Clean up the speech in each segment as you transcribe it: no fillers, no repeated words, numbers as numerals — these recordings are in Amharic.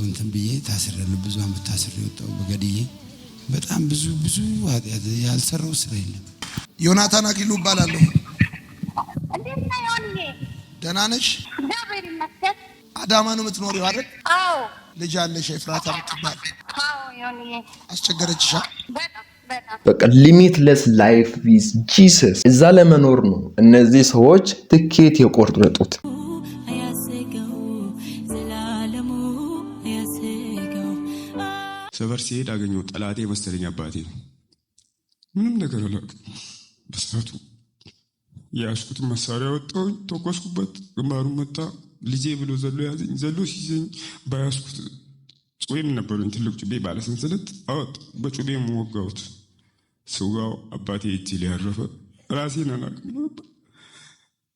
እንትን ብዬ ታስሬያለሁ። ብዙ አመት ታስሬ ወጣሁ በገድዬ። በጣም ብዙ ኃጢአት ያልሰራው ስራ የለም። ዮናታን አክሊሉ እባላለሁ። እንዴት ነህ ዮኒ? ደህና ነሽ? እግዚአብሔር ይመስገን። አዳማ ነው የምትኖሪው አይደል? አዎ። ልጅ አለሽ ኤፍራታ የምትባል? አዎ ዮኒ። አስቸገረችሽ? በጣም በቃ ሊሚትለስ ላይፍ ዊዝ ጂሰስ እዛ ለመኖር ነው እነዚህ ሰዎች ትኬት የቆረጡት። ሰፈር ሲሄድ አገኘው ጠላቴ መሰለኝ አባቴ። ምንም ነገር አላውቅም። በሰዓቱ የያዝኩትን መሳሪያ ወጣሁኝ፣ ተኮስኩበት፣ ግንባሩን መታ። ልጄ ብሎ ዘሎ ያዘኝ። ዘሎ ሲይዘኝ በያዝኩት ጩቤም ነበረኝ፣ ትልቅ ጩቤ ባለሰንሰለት አወጥ። በጩቤም ወጋሁት። ስጋው አባቴ እጅ ላይ ያረፈ። ራሴን አላውቅም ነበር።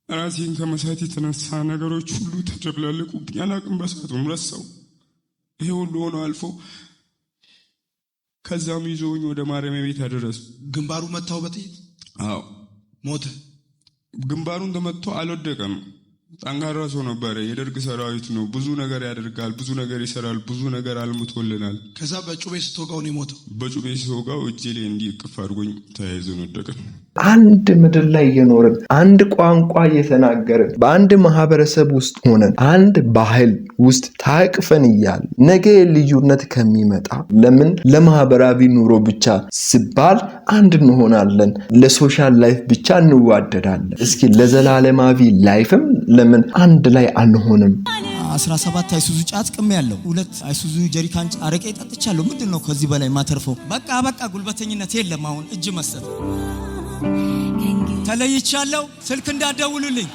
ራሴን ከመሳት የተነሳ ነገሮች ሁሉ ተደብላለቁብኝ። አላውቅም፣ በሰዓቱም ረሳው። ይሄ ሁሉ ሆኖ አልፎ ከዛም ይዞኝ ወደ ማረሚያ ቤት አደረሱ። ግንባሩ መታው በጥይት? አዎ። ሞተ? ግንባሩን ተመትቶ አልወደቀም። ጠንካራ ሰው ነበረ። የደርግ ሰራዊት ነው። ብዙ ነገር ያደርጋል፣ ብዙ ነገር ይሰራል፣ ብዙ ነገር አልምቶልናል። ከዛ በጩቤ ስትወጋው ነው የሞተው? በጩቤ ስትወጋው እጄ ላይ እንዲህ እቅፍ አድርጎኝ ተያይዘን ወደቀን። አንድ ምድር ላይ እየኖርን አንድ ቋንቋ እየተናገርን በአንድ ማህበረሰብ ውስጥ ሆነን አንድ ባህል ውስጥ ታቅፈን እያል ነገ ልዩነት ከሚመጣ ለምን ለማህበራዊ ኑሮ ብቻ ሲባል አንድ እንሆናለን? ለሶሻል ላይፍ ብቻ እንዋደዳለን? እስኪ ለዘላለማዊ ላይፍም ለምን አንድ ላይ አንሆንም? 17 አይሱዙ ጫት ቅም ያለው 2 አይሱዙ ጀሪካን አረቄ ጠጥቻለሁ። ምንድነው ከዚህ በላይ ማተርፈው? በቃ ጉልበተኝነት የለም። አሁን እጅ መስጠት ተለይቻለሁ። ስልክ እንዳደውሉልኝ።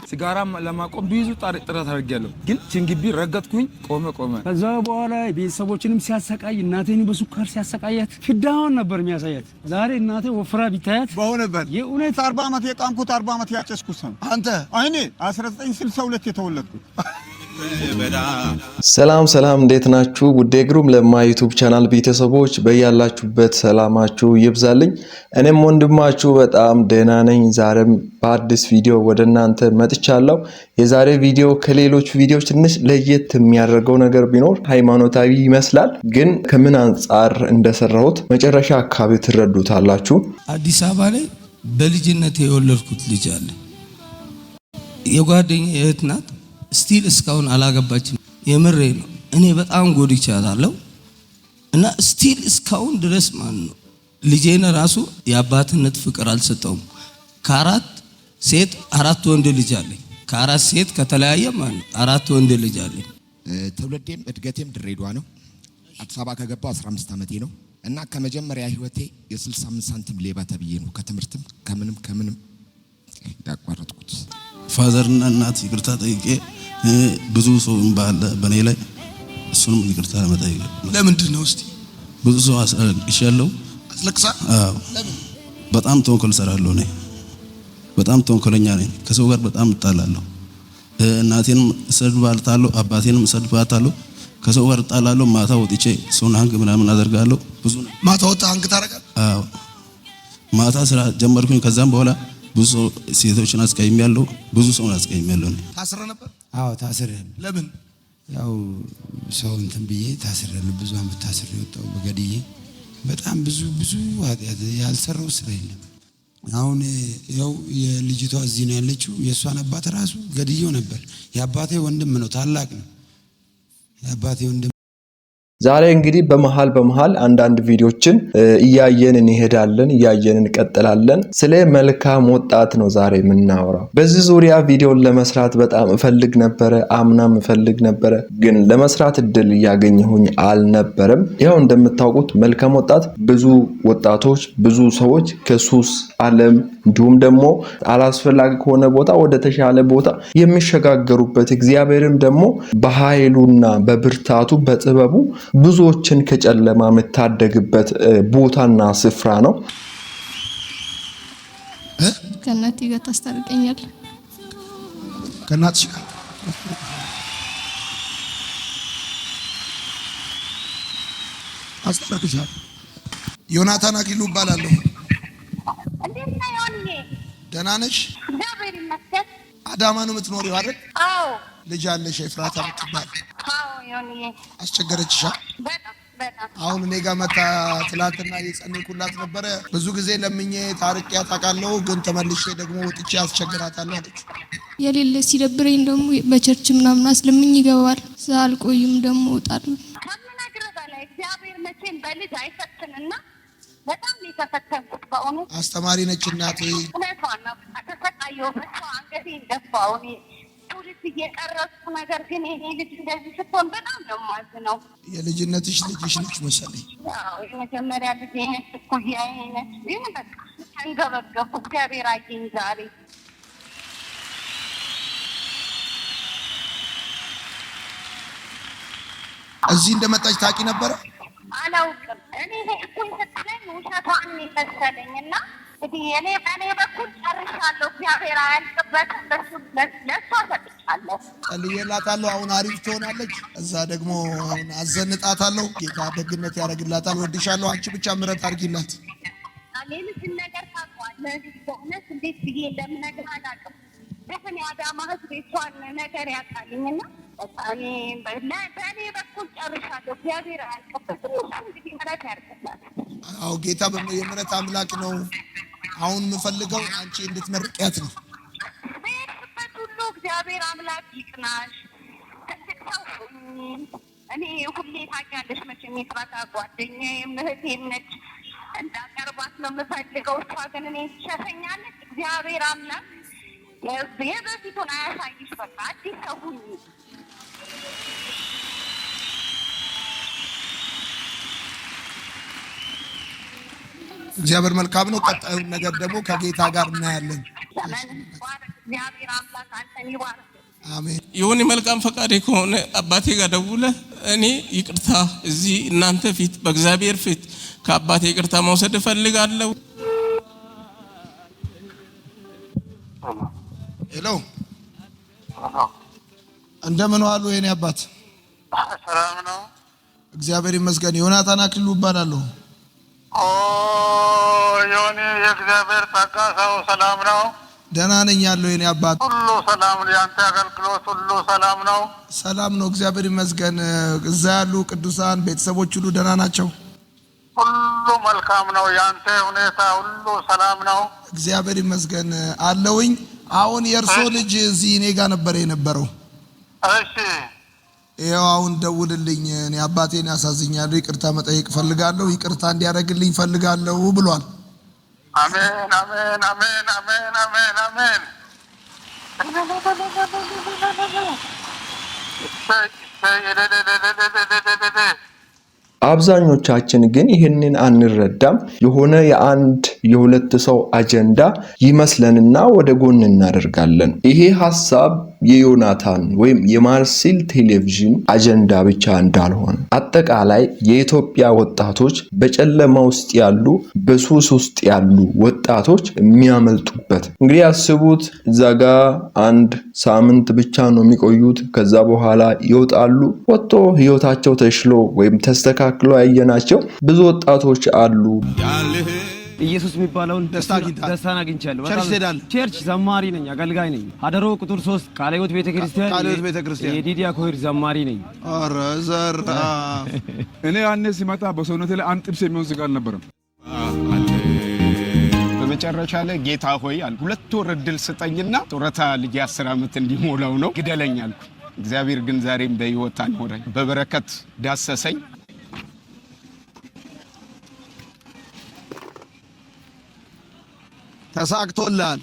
ሲጋራ ለማቆም ብዙ ጥረት አድርጌያለሁ፣ ግን ችንግቢ ረገጥኩኝ። ቆመ። ከዛ በኋላ ቤተሰቦችንም ሲያሰቃይ እናቴን በሱካር ሲያሰቃያት ፍዳውን ነበር የሚያሳያት። ዛሬ እናቴ ወፍራ ቢታያት በሆነበት የእውነት 40 ዓመት የቃምኩት 40 ዓመት ያጨስኩት ሰው አንተ አይኔ 1962 የተወለድኩት። ሰላም እንዴት ናችሁ? ውዴ ግሩም ለማ ዩቲዩብ ቻናል ቤተሰቦች በያላችሁበት ሰላማችሁ ይብዛልኝ። እኔም ወንድማችሁ በጣም ደህና ነኝ። ዛሬም በአዲስ ቪዲዮ ወደ እናንተ መጥቻለሁ። የዛሬ ቪዲዮ ከሌሎች ቪዲዮዎች ትንሽ ለየት የሚያደርገው ነገር ቢኖር ሃይማኖታዊ ይመስላል፣ ግን ከምን አንጻር እንደሰራሁት መጨረሻ አካባቢ ትረዱታላችሁ። አዲስ አበባ ላይ በልጅነት የወለድኩት ልጅ አለ። የጓደኛዬ እህት ናት። ስቲል እስካሁን አላገባችም። የምሬ ነው። እኔ በጣም ጎድቻታለሁ እና ስቲል እስካሁን ድረስ ማን ነው ልጄን ራሱ የአባትነት ፍቅር አልሰጠውም። ከ4 ሴት 4 ወንድ ልጅ አለኝ። ከ4 ሴት ከተለያየ ማን ነው 4 ወንድ ልጅ አለኝ። ትውልዴም እድገቴም ድሬዳዋ ነው። አዲስ አበባ ከገባው 15 ዓመቴ ነው እና ከመጀመሪያ ህይወቴ የ65 ሳንቲም ሌባ ተብዬ ነው ከትምህርትም ከምንም ያቋረጥኩት። ፋዘርና እናት ይቅርታ ጠይቄ ብዙ ሰው ባለ በኔ ላይ እሱንም ይቅርታ ለመጠየቅ። ለምንድን ነው እስቲ? ብዙ ሰው አስለቅሻለሁ። አስለቅሳ? አዎ። ለምን? በጣም ተንኮል ሰራለሁ ነኝ። በጣም ተንኮለኛ ነኝ። ከሰው ጋር በጣም እጣላለሁ። እናቴንም እሰድባታለሁ፣ አባቴንም እሰድባታለሁ። ከሰው ጋር እጣላለሁ። ማታ ወጥቼ ሰውን አንግ ምናምን አደርጋለሁ። ብዙ ነው። ማታ ወጣ አንግ ታረጋለህ? አዎ። ማታ ስራ ጀመርኩኝ። ከዛም በኋላ ብዙ ሴቶችን አስቀይሜያለሁ። ብዙ ሰውን አስቀይሜያለሁ። ታስረ ነበር? አዎ ታስሬ። ለምን? ያው ሰው እንትን ብዬ ታስሬያለሁ። ብዙ አመት ታስሬ ወጣሁ በገድዬ። በጣም ብዙ ኃጢአት ያልሰራው ስራ የለም። አሁን ያው የልጅቷ እዚህ ነው ያለችው። የእሷን አባት ራሱ ገድዬው ነበር። የአባቴ ወንድም ነው፣ ታላቅ ነው የአባቴ ወንድም። ዛሬ እንግዲህ በመሃል አንዳንድ ቪዲዮችን እያየን እንሄዳለን፣ እያየን እንቀጥላለን። ስለ መልካም ወጣት ነው ዛሬ የምናወራው። በዚህ ዙሪያ ቪዲዮን ለመስራት በጣም እፈልግ ነበረ፣ ግን ለመስራት እድል እያገኘሁኝ አልነበረም። ያው እንደምታውቁት መልካም ወጣት ብዙ ወጣቶች ብዙ ሰዎች ከሱስ ዓለም እንዲሁም ደግሞ አላስፈላጊ ከሆነ ቦታ ወደ ተሻለ ቦታ የሚሸጋገሩበት እግዚአብሔርም ደግሞ በኃይሉና በብርታቱ በጥበቡ ብዙዎችን ከጨለማ መታደግበት ቦታና ስፍራ ነው። ከእናቴ ጋር ታስታርቀኛል? ከእናትሽ ጋር አስታርቅሻለሁ። ዮናታን አክሊሉ እባላለሁ። እንዴት ነህ ዮኒ? ደህና ነሽ? እግዚአብሔር ይመስገን። አዳማ ነው የምትኖሪው አይደል? አዎ። ልጅ አለሽ ኤፍራታ የምትባል? አዎ ዮኒዬ አስቸገረችሻ? በጣም በጣም። አሁን እኔ ጋር መታ ትላንትና እየጸለይኩላት ነበረ። ብዙ ጊዜ ለምኜ ታርቂያት አውቃለሁ፣ ግን ተመልሼ ደግሞ ወጥቼ አስቸግራታለሁ አለች። የሌለ ሲደብረኝ ደግሞ በቸርች ምናምን አስለምኝ ይገባል። ሳልቆይም ደግሞ እወጣለሁ። ከምነግርህ በላይ እግዚአብሔር መቼም በልጅ አይፈትንና በጣም የተፈተንኩት በእውነት። አስተማሪ ነች እናቴ። እውነቷን ነው። ተሰቃየሁ። በሷ አንገቴን ደፋሁ። እኔ ፖሊስ እየቀረጽኩ ነገር ግን ይሄ ልጅ እንደዚህ ስትሆን በጣም ነው የማዝነው። የልጅነትሽ ልጅሽ ነች መሰለኝ። ያው የመጀመሪያ ልጅ ነች፣ እኩያዬ ነች። ግን በቃ ተንገበገብኩ። እግዚአብሔር አየኝ ዛሬ። እዚህ እንደመጣች ታውቂ ነበረ? አላውቅም። እኔ ሄድኩኝ ስትለኝ ውሸቷን መሰለኝ እና እንግዲህ እኔ በእኔ በኩል ጨርሻለሁ። እግዚአብሔር አያልቅበትም። ለእሷ ሰጥቻለሁ፣ ጸልዬላታለሁ። አሁን አሪፍ ትሆናለች። እዛ ደግሞ አሁን አዘንጣታለሁ። ጌታ ደግነት ያደርግላታል። ወድሻለሁ። አንቺ ብቻ ምሕረት አድርጊላት። ሌሎችን ነገር ታውቀዋለህ። በእውነት እንዴት ብዬ እንደምነግርህ አላውቅም። ግን የአዳማ ሕዝብ የእሷን ነገር ያውቃልኝና እኔ በእኔ በኩል ጨርሻለሁ። እግዚአብሔር አያልቅበትም። እንግዲህ ምሕረት ያደርግላት። አዎ ጌታ የምሕረት አምላክ ነው። አሁን የምፈልገው አንቺ እንድትመርቂያት ነው። በሄድሽበት ሁሉ እግዚአብሔር አምላክ ይቅናሽ። ትልቅ ሰው ሁኚ። እኔ ሁሌ ታውቂያለሽ መቼም የስራታ ጓደኛዬም እህቴም ነች። እንዳቀርባት ነው የምፈልገው። እሷ ግን እኔ ትሸሸኛለች። እግዚአብሔር አምላክ የበፊቱን አያሳይሽ። በቃ አዲስ ሰው ሁኚ። እግዚአብሔር መልካም ነው። ቀጣዩን ነገር ደግሞ ከጌታ ጋር እናያለን። እግዚአብሔር አምላክ አንተን ይባርክ። አሜን። የሆነ መልካም ፈቃዴ ከሆነ አባቴ ጋር ደውለህ እኔ ይቅርታ እዚህ እናንተ ፊት በእግዚአብሔር ፊት ከአባቴ ይቅርታ መውሰድ እፈልጋለሁ። ሄሎ፣ እንደምን ዋሉ የኔ አባት? ሰላም ነው፣ እግዚአብሔር ይመስገን። ዮናታን አክሊሉ እባላለሁ። ዮኒ የእግዚአብሔር ጸጋ ሰው ሰላም ነው? ደህና ነኝ ያለው የኔ አባት። ሁሉ ሰላም ነው? ያንተ አገልግሎት ሁሉ ሰላም ነው? ሰላም ነው፣ እግዚአብሔር ይመስገን። እዛ ያሉ ቅዱሳን ቤተሰቦች ሁሉ ደህና ናቸው? ሁሉ መልካም ነው። ያንተ ሁኔታ ሁሉ ሰላም ነው? እግዚአብሔር ይመስገን አለውኝ። አሁን የእርሶ ልጅ እዚህ እኔ ጋር ነበር የነበረው። እሺ፣ ይኸው አሁን ደውልልኝ፣ እኔ አባቴን ያሳዝኛለሁ፣ ይቅርታ መጠየቅ ፈልጋለሁ፣ ይቅርታ እንዲያደርግልኝ ፈልጋለሁ ብሏል። አሜን፣ አሜን፣ አሜን፣ አሜን፣ አሜን፣ አሜን። አብዛኞቻችን ግን ይህንን አንረዳም። የሆነ የአንድ የሁለት ሰው አጀንዳ ይመስለንና ወደ ጎን እናደርጋለን። ይሄ ሐሳብ የዮናታን ወይም የማርሲል ቴሌቪዥን አጀንዳ ብቻ እንዳልሆነ አጠቃላይ የኢትዮጵያ ወጣቶች በጨለማ ውስጥ ያሉ በሱስ ውስጥ ያሉ ወጣቶች የሚያመልጡበት እንግዲህ ያስቡት። እዛጋ አንድ ሳምንት ብቻ ነው የሚቆዩት። ከዛ በኋላ ይወጣሉ። ወጥቶ ህይወታቸው ተሽሎ ወይም ተስተካክሎ ያየናቸው ብዙ ወጣቶች አሉ። ኢየሱስ የሚባለውን ደስታን አግኝቻለሁ። ቸርች ዘማሪ ነኝ፣ አገልጋይ ነኝ። ሀደሮ ቁጥር 3 ቃለ ሕይወት ቤተክርስቲያን የዲዲያ ኮይር ዘማሪ ነኝ። ኧረ ዘራ እኔ ያኔ ሲመጣ በሰውነቴ ላይ አንድ ጥብስ የሚሆን ስጋ አልነበረም። በመጨረሻ ላይ ጌታ ሆይ አልኩ፣ 2 ወር እድል ስጠኝና ጡረታ ልጅ 10 ዓመት እንዲሞላው ነው ግደለኝ አልኩ። እግዚአብሔር ግን ዛሬም በሕይወት አኖረኝ፣ በበረከት ዳሰሰኝ። ተሳክቶልሃል።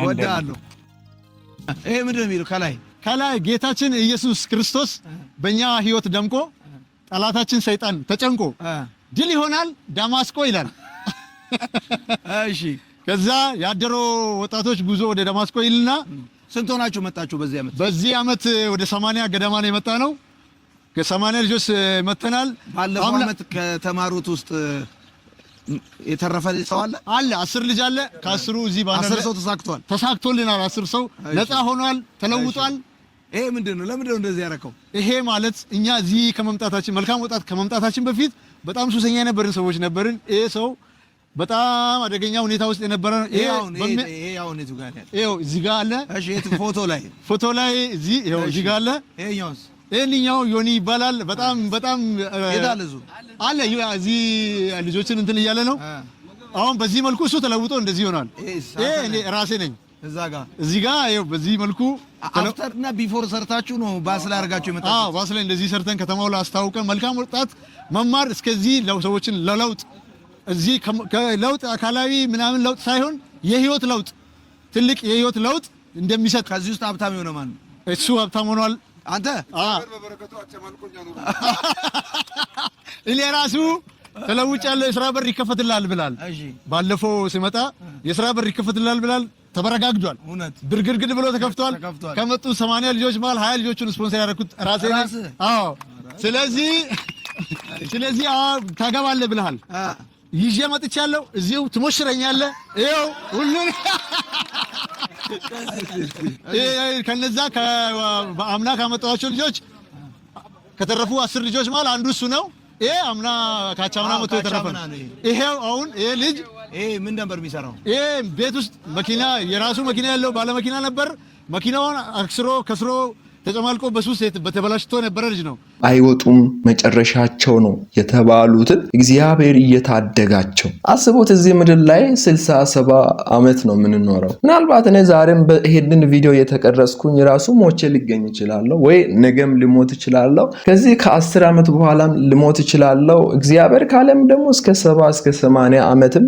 ወዳለሁ። ይሄ ምንድን ነው የሚለው? ከላይ ጌታችን ኢየሱስ ክርስቶስ በእኛ ህይወት ደምቆ ጠላታችን ሰይጣን ተጨንቆ ድል ይሆናል ዳማስቆ ይላል። እሺ፣ ከዛ ያደሮ ወጣቶች ጉዞ ወደ ዳማስቆ ይልና ስንት ሆናችሁ መጣችሁ በዚህ ዓመት? በዚህ ዓመት ወደ 80 ገደማ ነው የመጣ ነው። ከ80 ልጆች መተናል። ባለፈው ዓመት ከተማሩት ውስጥ የተረፈ ሰው አለ? 10 ልጅ አለ። ከ10ሩ እዚህ ባለ 10 ሰው ተሳክቶልናል። 10 ሰው ነፃ ሆኗል፣ ተለውጧል። ይሄ ምንድነው? ለምንድን ነው እንደዚህ ያደረከው? ይሄ ማለት እኛ እዚህ ከመምጣታችን መልካም ወጣት ከመምጣታችን በፊት በጣም ሱሰኛ የነበርን ሰዎች ነበርን። ይሄ ሰው በጣም አደገኛ ሁኔታ ውስጥ የነበረ ነው። ይሄ አሁን የቱ ጋር ያለ? ይሄው እዚህ ጋር አለ። እሺ፣ ፎቶ ላይ እዚህ ይሄው እዚህ ጋር አለ። ይሄኛውስ? ይሄንኛው ዮኒ ይባላል። በጣም የታለዙ አለ እዚህ ልጆችን እንትን እያለ ነው። አሁን በዚህ መልኩ እሱ ተለውጦ እንደዚህ ይሆናል። ይሄ እኔ ራሴ ነኝ። እዚህ ጋር ይኸው በዚህ መልኩ አፍተር እና ቢፎር ሰርታችሁ ነው ባስ ላይ አድርጋችሁ የመጣችሁት? አዎ ባስ ላይ እንደዚህ ሰርተን ከተማው ላይ አስተዋውቀን መልካም ወጣት መማር እስከዚህ ሰዎችን ለለውጥ እዚህ ከለውጥ አካላዊ ምናምን ለውጥ ሳይሆን የህይወት ለውጥ ትልቅ የህይወት ለውጥ እንደሚሰጥ ከዚህ ውስጥ ሀብታም የሆነ ማን ነው? እሱ ሀብታም ሆኗል። አንተ በበረከቱ አጨማልቆኛ ነው። እኔ ራሱ ተለውጫለሁ። የሥራ በር ይከፈትልሃል ብላል። ባለፈው ሲመጣ የሥራ በር ይከፈትልሃል ብላል። ተበረጋግዷል። ብርግርግድ ብሎ ተከፍቷል። ከመጡ 80 ልጆች መሃል 20 ልጆችን ስፖንሰር ያደረኩት ራሴ ነኝ። አዎ ስለዚህ ታገባለህ ብለሃል። ይዤ መጥቻለሁ። እዚሁ ትሞሽረኛለህ። ይኸው ሁሉን ከነዛ በአምና ካመጣኋቸው ልጆች ከተረፉ 10 ልጆች መሃል አንዱ እሱ ነው። ይሄ አምና ካቻምና መጥቶ የተረፈ ይሄው አሁን ይሄ ልጅ ምን ነበር የሚሰራው? ይሄ ቤት ውስጥ መኪና የራሱ መኪና ያለው ባለ መኪና ነበር። መኪናውን አክስሮ ከስሮ ተጨማልቆ በሱስ በተበላሽቶ የነበረ ልጅ ነው። አይወጡም መጨረሻቸው ነው የተባሉትን እግዚአብሔር እየታደጋቸው አስቡት። እዚህ ምድር ላይ 60-70 ዓመት ነው የምንኖረው። ምናልባት እኔ ዛሬም በይሄንን ቪዲዮ የተቀረጽኩኝ ራሱ ሞቼ ሊገኝ ይችላልው ወይ ነገም ልሞት ይችላልው። ከዚህ ከ10 ዓመት በኋላም ልሞት ይችላልው። እግዚአብሔር ካለም ደግሞ እስከ 70 እስከ 80 ዓመትም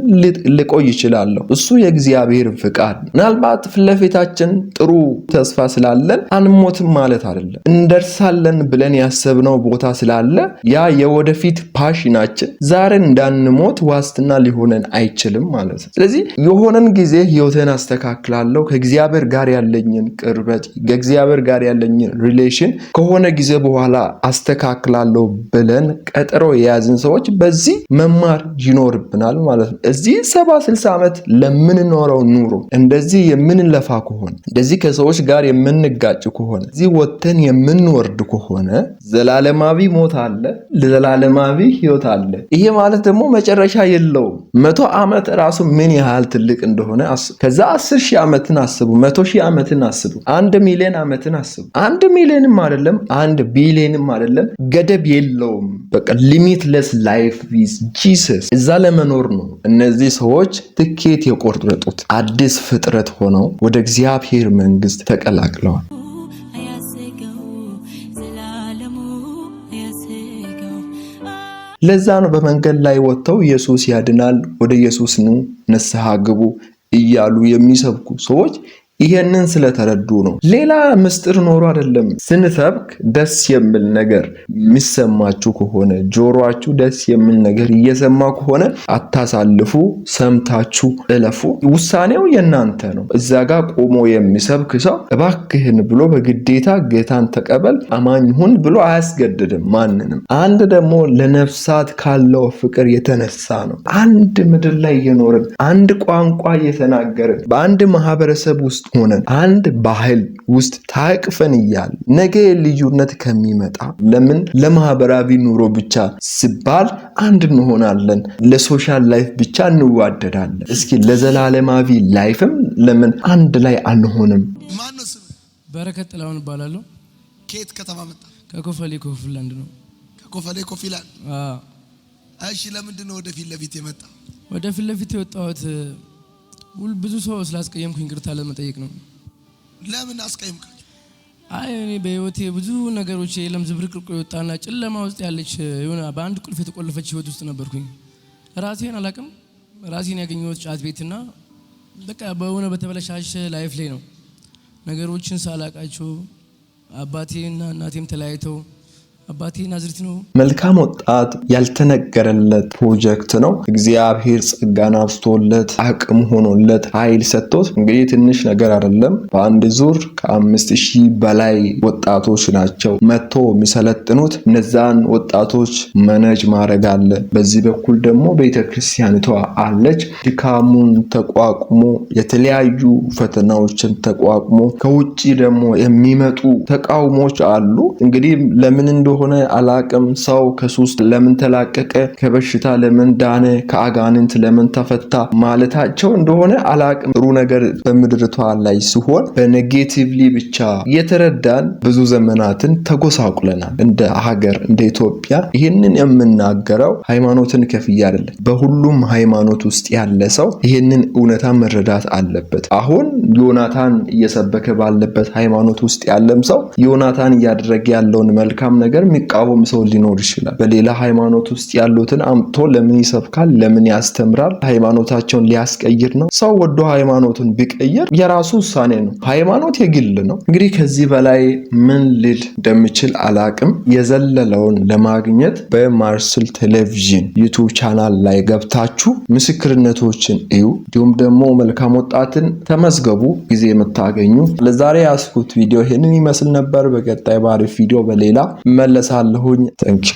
ልቆይ ይችላልው። እሱ የእግዚአብሔር ፍቃድ። ምናልባት ፍለፊታችን ጥሩ ተስፋ ስላለን አንሞትም ማለት አይደለም። እንደርሳለን ብለን ያሰብነው ቦታ ስላለ ያ የወደፊት ፓሽናችን ዛሬን እንዳንሞት ዋስትና ሊሆነን አይችልም ማለት ነው። ስለዚህ የሆነን ጊዜ ህይወቴን አስተካክላለሁ፣ ከእግዚአብሔር ጋር ያለኝን ቅርበት፣ ከእግዚአብሔር ጋር ያለኝን ሪሌሽን ከሆነ ጊዜ በኋላ አስተካክላለሁ ብለን ቀጠሮ የያዝን ሰዎች በዚህ መማር ይኖርብናል ማለት ነው። እዚህ 70-60 ዓመት ለምንኖረው ኑሮ እንደዚህ የምንለፋ ከሆነ እንደዚህ ከሰዎች ጋር የምንጋጭ ከሆነ እዚህ ወተን የምንወርድ ከሆነ ዘላለማዊ ሞት አለ፣ ዘላለማዊ ህይወት አለ። ይሄ ማለት ደግሞ መጨረሻ የለውም። 100 ዓመት ራሱ ምን ያህል ትልቅ እንደሆነ አስቡ። ከዛ 10,000 ዓመትን አስቡ፣ 100,000 ዓመትን አስቡ፣ 1 ሚሊዮን ዓመትን አስቡ። 1 ሚሊዮንም አይደለም 1 ቢሊዮንም አይደለም፣ ገደብ የለውም። በቃ ሊሚትለስ ላይፍ ዊዝ ጂሰስ። እዛ ለመኖር ነው እነዚህ ሰዎች ትኬት የቆረጡት። አዲስ ፍጥረት ሆነው ወደ እግዚአብሔር መንግስት ተቀላቅለዋል። ለዛ ነው በመንገድ ላይ ወጥተው ኢየሱስ ያድናል፣ ወደ ኢየሱስ ኑ፣ ንስሐ ግቡ እያሉ የሚሰብኩ ሰዎች ይሄንን ስለተረዱ ነው። ሌላ ምስጢር ኖሮ አይደለም። ስንሰብክ ደስ የሚል ነገር የሚሰማችሁ ከሆነ ጆሮአችሁ ደስ የሚል ነገር እየሰማ ከሆነ አታሳልፉ፣ ሰምታችሁ እለፉ። ውሳኔው የናንተ ነው። እዛ ጋር ቆሞ የሚሰብክ ሰው እባክህን ብሎ በግዴታ ጌታን ተቀበል አማኝ ሁን ብሎ አያስገድድም ማንንም። አንድ ደግሞ ለነፍሳት ካለው ፍቅር የተነሳ ነው አንድ ምድር ላይ እየኖርን አንድ ቋንቋ እየተናገርን በአንድ ማህበረሰብ ውስጥ ሆነን አንድ ባህል ውስጥ ታቅፈን እያል ነገ ልዩነት ከሚመጣ ለምን ለማህበራዊ ኑሮ ብቻ ሲባል አንድ እንሆናለን? ለሶሻል ላይፍ ብቻ እንዋደዳለን? እስኪ ለዘላለማዊ ላይፍም ለምን አንድ ላይ አንሆንም? ማነው ስም? በረከት ጥላሁን እባላለሁ። ከየት ከተማ መጣ? ከኮፈሌ ኮፍላንድ ነው። ከኮፈሌ ኮፍላንድ። እሺ፣ ለምንድን ነው ወደ ፊት ለፊት የመጣ? ወደ ፊት ለፊት የወጣሁት ብዙ ሰው ስላስቀየምኩኝ ይቅርታ ለመጠየቅ ነው። ለምን አስቀየምክ? አይ እኔ በህይወቴ ብዙ ነገሮች የለም ዝብርቅርቅ የወጣና ጨለማ ውስጥ ያለች የሆነ በአንድ ቁልፍ የተቆለፈች ህይወት ውስጥ ነበርኩኝ። ራሴን አላቅም። ራሴን ያገኘሁት ጫት ቤትና በቃ በሆነ በተበለሻሸ ላይፍ ላይ ነው። ነገሮችን ሳላቃቸው አባቴና እናቴም ተለያይተው አባቴ ናዝሬት ነው። መልካም ወጣት ያልተነገረለት ፕሮጀክት ነው። እግዚአብሔር ጸጋን አብስቶለት አቅም ሆኖለት ኃይል ሰጥቶት እንግዲህ ትንሽ ነገር አይደለም። በአንድ ዙር ከ5000 በላይ ወጣቶች ናቸው መጥቶ የሚሰለጥኑት። እነዛን ወጣቶች መነጅ ማድረግ አለ። በዚህ በኩል ደግሞ ቤተክርስቲያኒቷ አለች። ድካሙን ተቋቁሞ የተለያዩ ፈተናዎችን ተቋቁሞ ከውጪ ደግሞ የሚመጡ ተቃውሞች አሉ። እንግዲህ ለምን እንደሆነ እንደሆነ አላቅም። ሰው ከሱስ ለምን ተላቀቀ፣ ከበሽታ ለምን ዳነ፣ ከአጋንንት ለምን ተፈታ ማለታቸው እንደሆነ አላቅም። ጥሩ ነገር በምድርቷ ላይ ሲሆን በኔጌቲቭሊ ብቻ የተረዳን ብዙ ዘመናትን ተጎሳቁለናል እንደ ሀገር እንደ ኢትዮጵያ። ይህንን የምናገረው ሃይማኖትን ከፍያ አይደለም። በሁሉም ሃይማኖት ውስጥ ያለ ሰው ይህንን እውነታ መረዳት አለበት። አሁን ዮናታን እየሰበከ ባለበት ሃይማኖት ውስጥ ያለም ሰው ዮናታን እያደረገ ያለውን መልካም ነገር የሚቃወም ሰው ሊኖር ይችላል። በሌላ ሃይማኖት ውስጥ ያሉትን አምጥቶ ለምን ይሰብካል? ለምን ያስተምራል? ሃይማኖታቸውን ሊያስቀይር ነው። ሰው ወዶ ሃይማኖቱን ቢቀይር የራሱ ውሳኔ ነው። ሃይማኖት የግል ነው። እንግዲህ ከዚህ በላይ ምን ልል እንደምችል አላቅም። የዘለለውን ለማግኘት በማርሰል ቴሌቪዥን ዩቲዩብ ቻናል ላይ ገብታችሁ ምስክርነቶችን እዩ። እንዲሁም ደግሞ መልካም ወጣትን ተመዝገቡ ጊዜ የምታገኙ። ለዛሬ ያስኩት ቪዲዮ ይህንን ይመስል ነበር። በቀጣይ ባሪፍ ቪዲዮ በሌላ መለሳለሁኝ። ታንኪዩ